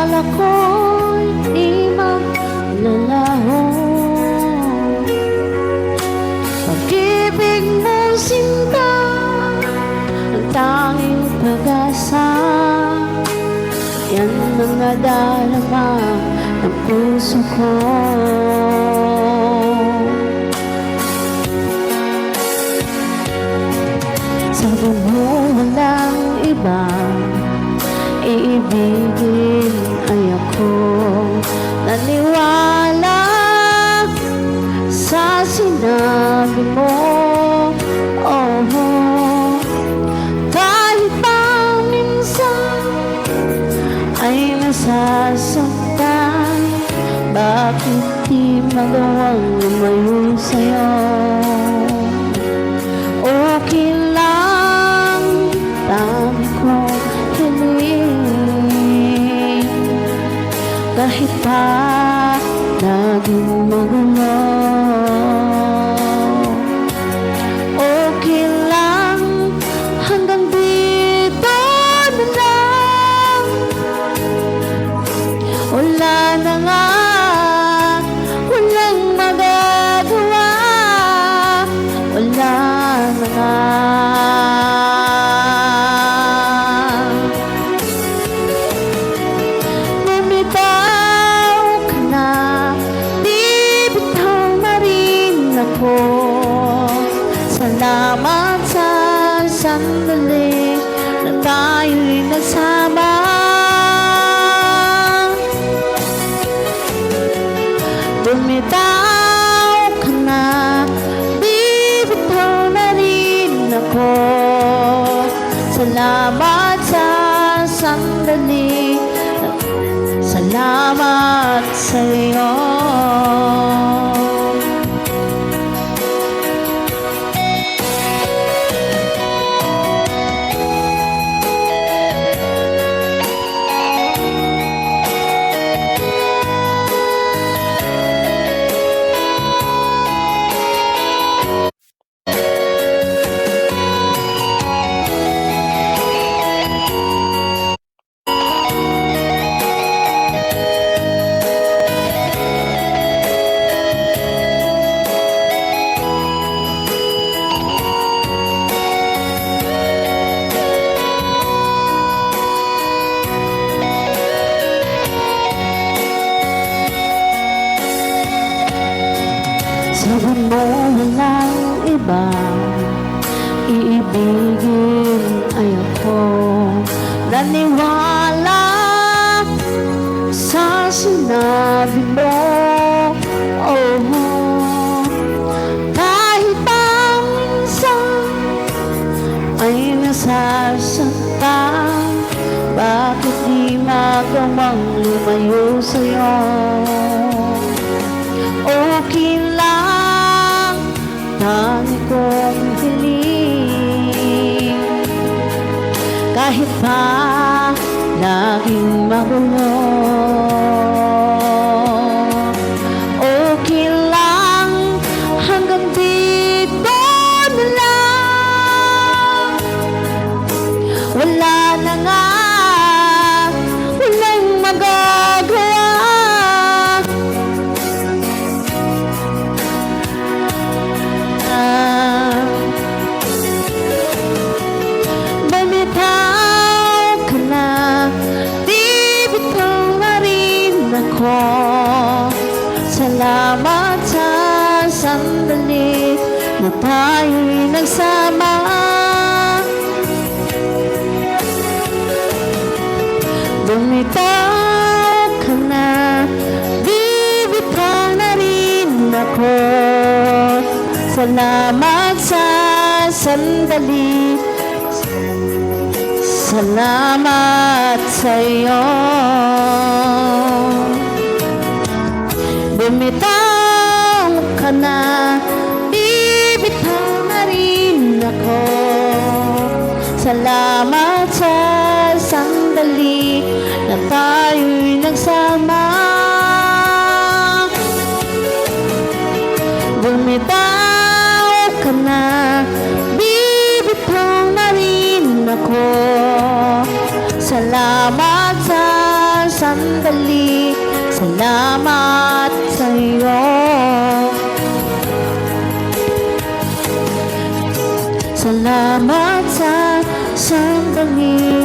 alaala ko'y di maglalaho. Pag-ibig mo sinta, ang tanging pag-asa. Yan ang nadarama ng puso ko. Sabi mo walang iba, iibigin ay ako. Naniwala sa sinabi mo, oh, kahit pa minsan ay nasasaktan. Bakit di magawang lumayo sa'yo? Okay lang, dami kong hiling, kahit pa laging magulo. Okay lang, hanggang dito na lang. Wala na nga, walang magagawa. Wala na nga. Bumitaw ka na, di bitaw na rin ako. Salamat sa sandali na tayo'y nagsama. Bumitaw ka na, di bitaw na rin ako. Salamat sa sandali, salamat sa'yo. Sabi mo walang iba, iibigin ay ako. Naniwala sa sinabi mo, oh, kahit pa minsan ay nasasaktan. Bakit di magawang lumayo sa'yo? Okay lang, dami kong hiling, kahit pa laging magulo. Okay lang, hanggang dito na lang. Wala na nga, walang magagawa. Bumitaw ka na, di bitaw na rin ako. Salamat sa sandali na tayo'y nagsama. Bumitaw ka na, di bitaw na rin ako. Salamat sa sandali, salamat sa'yo. Bumitaw ka na, di bitaw na rin ako. Salamat sa sandali na tayo'y nagsama. Bumitaw ka na, di bitaw na rin ako. Salamat sa sandali. Salamat sa'yo. Salamat sa sandali.